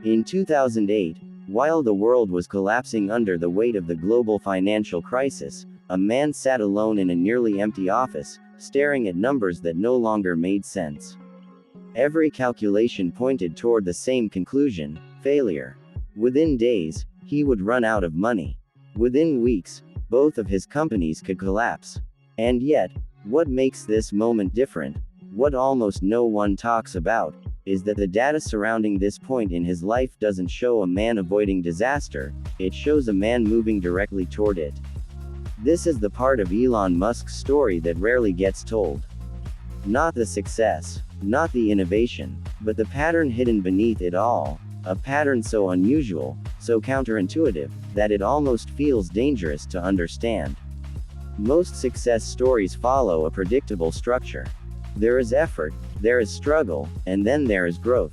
In 2008, while the world was collapsing under the weight of the global financial crisis, a man sat alone in a nearly empty office, staring at numbers that no longer made sense. Every calculation pointed toward the same conclusion: failure. Within days, he would run out of money. Within weeks, both of his companies could collapse. And yet, what makes this moment different, what almost no one talks about, is that the data surrounding this point in his life doesn't show a man avoiding disaster, it shows a man moving directly toward it. This is the part of Elon Musk's story that rarely gets told. Not the success, not the innovation, but the pattern hidden beneath it all, a pattern so unusual, so counterintuitive, that it almost feels dangerous to understand. Most success stories follow a predictable structure. There is effort, there is struggle, and then there is growth.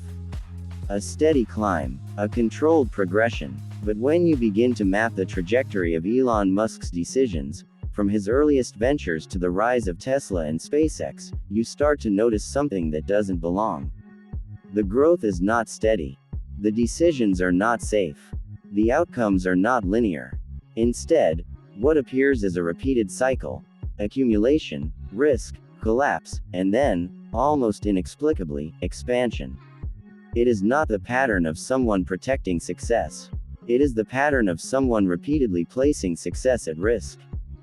A steady climb, a controlled progression. But when you begin to map the trajectory of Elon Musk's decisions, from his earliest ventures to the rise of Tesla and SpaceX, you start to notice something that doesn't belong. The growth is not steady. The decisions are not safe. The outcomes are not linear. Instead, what appears is a repeated cycle: accumulation, risk, collapse, and then, almost inexplicably, expansion. It is not the pattern of someone protecting success. It is the pattern of someone repeatedly placing success at risk.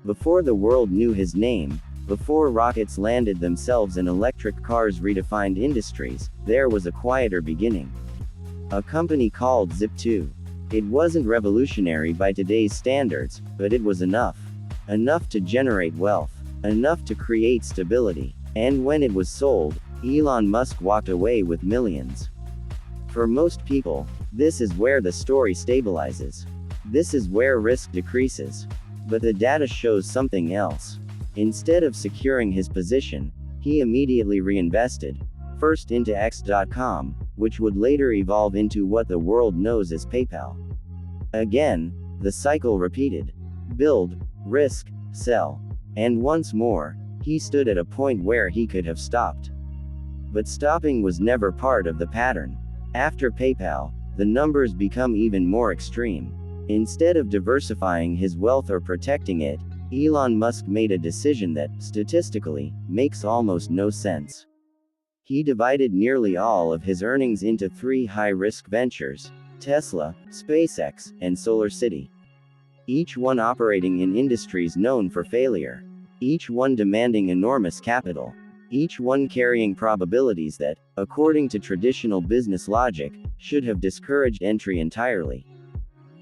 Before the world knew his name, before rockets landed themselves and electric cars redefined industries, there was a quieter beginning. A company called Zip2. It wasn't revolutionary by today's standards, but it was enough. Enough to generate wealth. Enough to create stability. And when it was sold, Elon Musk walked away with millions. For most people, this is where the story stabilizes. This is where risk decreases. But the data shows something else. Instead of securing his position, he immediately reinvested, first into X.com, which would later evolve into what the world knows as PayPal. Again, the cycle repeated. Build, risk, sell. And once more, he stood at a point where he could have stopped. But stopping was never part of the pattern. After PayPal, the numbers become even more extreme. Instead of diversifying his wealth or protecting it, Elon Musk made a decision that, statistically, makes almost no sense. He divided nearly all of his earnings into 3 high-risk ventures: Tesla, SpaceX, and SolarCity. Each one operating in industries known for failure. Each one demanding enormous capital. Each one carrying probabilities that, according to traditional business logic, should have discouraged entry entirely.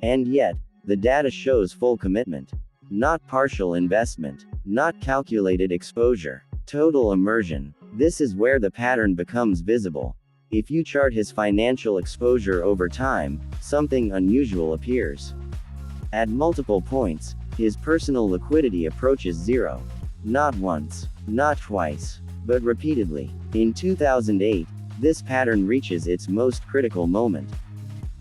And yet, the data shows full commitment. Not partial investment. Not calculated exposure. Total immersion. This is where the pattern becomes visible. If you chart his financial exposure over time, something unusual appears. At multiple points, his personal liquidity approaches zero. Not once, not twice, but repeatedly. In 2008, this pattern reaches its most critical moment.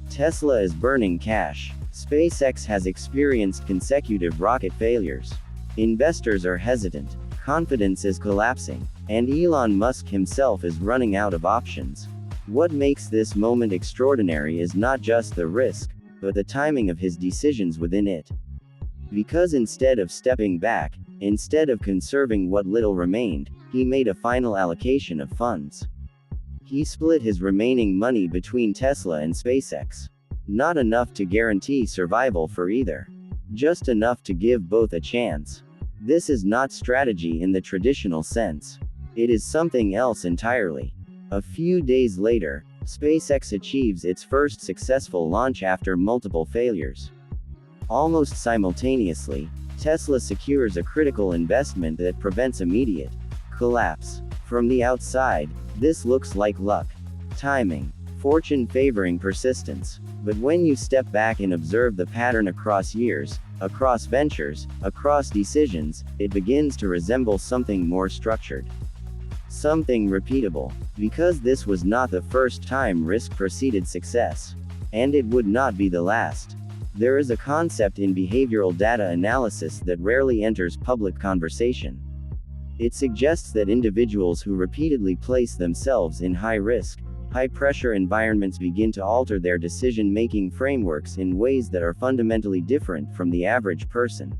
Tesla is burning cash. SpaceX has experienced consecutive rocket failures. Investors are hesitant. Confidence is collapsing. And Elon Musk himself is running out of options. What makes this moment extraordinary is not just the risk, but the timing of his decisions within it. Because instead of stepping back, instead of conserving what little remained, he made a final allocation of funds. He split his remaining money between Tesla and SpaceX. Not enough to guarantee survival for either. Just enough to give both a chance. This is not strategy in the traditional sense. It is something else entirely. A few days later, SpaceX achieves its first successful launch after multiple failures. Almost simultaneously, Tesla secures a critical investment that prevents immediate collapse. From the outside, this looks like luck, timing, fortune favoring persistence. But when you step back and observe the pattern across years, across ventures, across decisions, it begins to resemble something more structured. Something repeatable. Because this was not the first time risk preceded success. And it would not be the last. There is a concept in behavioral data analysis that rarely enters public conversation. It suggests that individuals who repeatedly place themselves in high-risk, high-pressure environments begin to alter their decision-making frameworks in ways that are fundamentally different from the average person.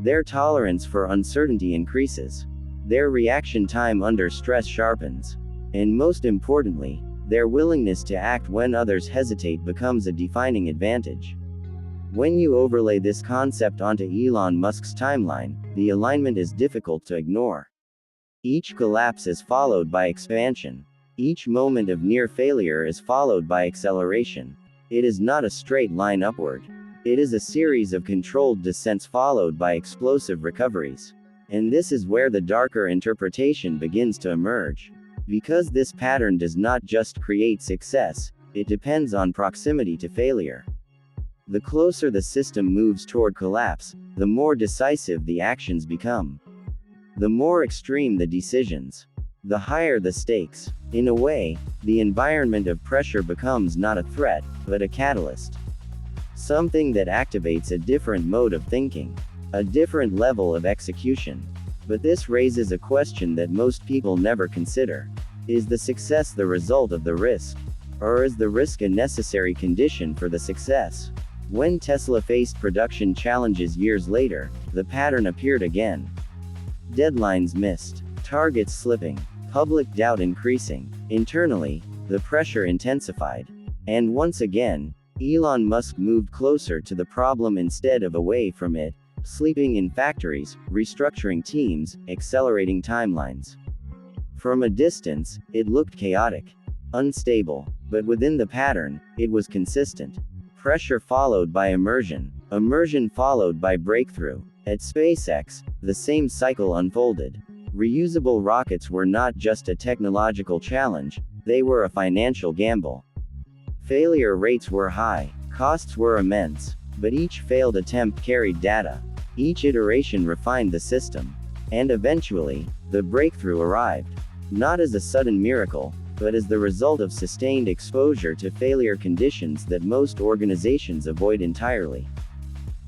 Their tolerance for uncertainty increases. Their reaction time under stress sharpens. And most importantly, their willingness to act when others hesitate becomes a defining advantage. When you overlay this concept onto Elon Musk's timeline, the alignment is difficult to ignore. Each collapse is followed by expansion. Each moment of near failure is followed by acceleration. It is not a straight line upward. It is a series of controlled descents followed by explosive recoveries. And this is where the darker interpretation begins to emerge. Because this pattern does not just create success, it depends on proximity to failure. The closer the system moves toward collapse, the more decisive the actions become. The more extreme the decisions. The higher the stakes. In a way, the environment of pressure becomes not a threat, but a catalyst. Something that activates a different mode of thinking. A different level of execution. But this raises a question that most people never consider. Is the success the result of the risk? Or is the risk a necessary condition for the success? When Tesla faced production challenges years later, the pattern appeared again. Deadlines missed, targets slipping, public doubt increasing. Internally, the pressure intensified. And once again, Elon Musk moved closer to the problem instead of away from it, sleeping in factories, restructuring teams, accelerating timelines. From a distance, it looked chaotic, unstable, but within the pattern, it was consistent. Pressure followed by immersion followed by breakthrough. At SpaceX, the same cycle unfolded. Reusable rockets were not just a technological challenge, they were a financial gamble. Failure rates were high, costs were immense, but each failed attempt carried data. Each iteration refined the system. And eventually, the breakthrough arrived. Not as a sudden miracle, but as the result of sustained exposure to failure conditions that most organizations avoid entirely.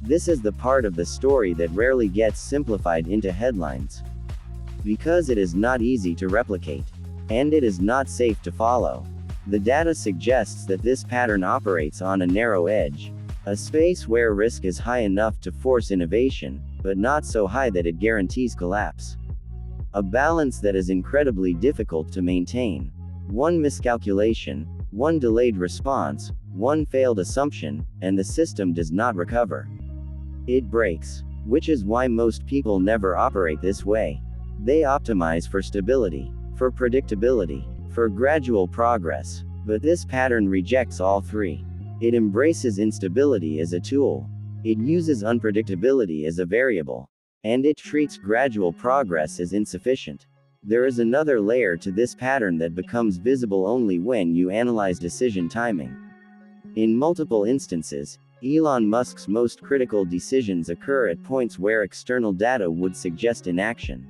This is the part of the story that rarely gets simplified into headlines. Because it is not easy to replicate. And it is not safe to follow. The data suggests that this pattern operates on a narrow edge. A space where risk is high enough to force innovation, but not so high that it guarantees collapse. A balance that is incredibly difficult to maintain. One miscalculation, one delayed response, one failed assumption, and the system does not recover. It breaks. Which is why most people never operate this way. They optimize for stability, for predictability, for gradual progress. But this pattern rejects all three. It embraces instability as a tool. It uses unpredictability as a variable. And it treats gradual progress as insufficient. There is another layer to this pattern that becomes visible only when you analyze decision timing. In multiple instances, Elon Musk's most critical decisions occur at points where external data would suggest inaction.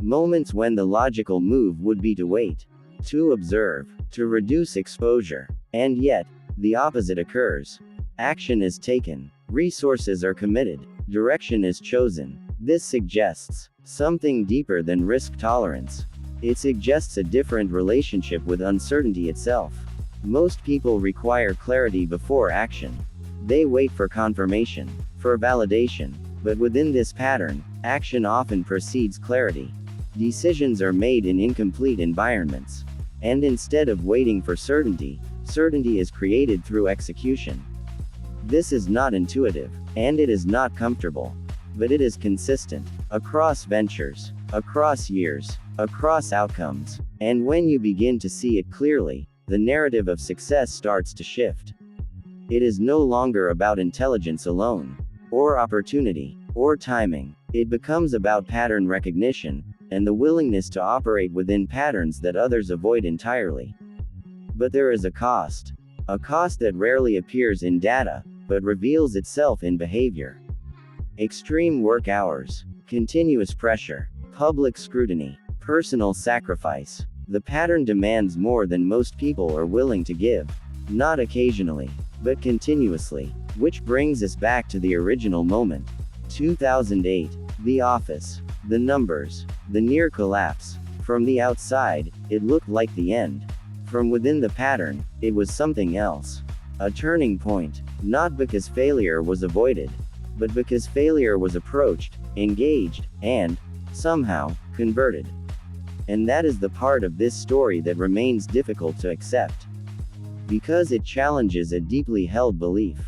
Moments when the logical move would be to wait, to observe, to reduce exposure. And yet, the opposite occurs. Action is taken, resources are committed, direction is chosen. This suggests something deeper than risk tolerance. It suggests a different relationship with uncertainty itself. Most people require clarity before action. They wait for confirmation, for validation, but within this pattern, action often precedes clarity. Decisions are made in incomplete environments. And instead of waiting for certainty, certainty is created through execution. This is not intuitive, and it is not comfortable. But it is consistent, across ventures, across years, across outcomes. And when you begin to see it clearly, the narrative of success starts to shift. It is no longer about intelligence alone, or opportunity, or timing. It becomes about pattern recognition, and the willingness to operate within patterns that others avoid entirely. But there is a cost that rarely appears in data, but reveals itself in behavior. Extreme work hours, continuous pressure, public scrutiny, personal sacrifice. The pattern demands more than most people are willing to give. Not occasionally, but continuously. Which brings us back to the original moment. 2008. The office. The numbers. The near collapse. From the outside, it looked like the end. From within the pattern, it was something else. A turning point, not because failure was avoided, but because failure was approached, engaged, and, somehow, converted. And that is the part of this story that remains difficult to accept. Because it challenges a deeply held belief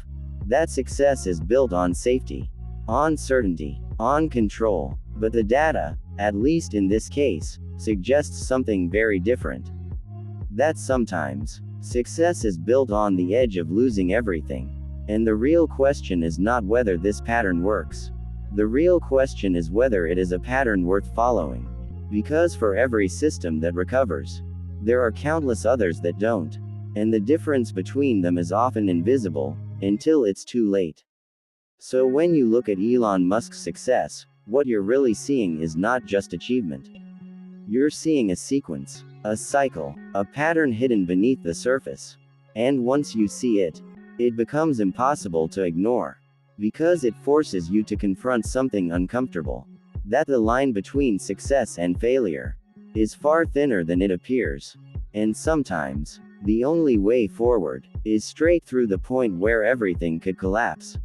that success is built on safety, on certainty, on control, but the data, at least in this case, suggests something very different. That sometimes, success is built on the edge of losing everything. And the real question is not whether this pattern works. The real question is whether it is a pattern worth following. Because for every system that recovers, there are countless others that don't. And the difference between them is often invisible, until it's too late. So when you look at Elon Musk's success, what you're really seeing is not just achievement. You're seeing a sequence, a cycle, a pattern hidden beneath the surface. And once you see it, it becomes impossible to ignore. Because it forces you to confront something uncomfortable. That the line between success and failure is far thinner than it appears. And sometimes, the only way forward is straight through the point where everything could collapse.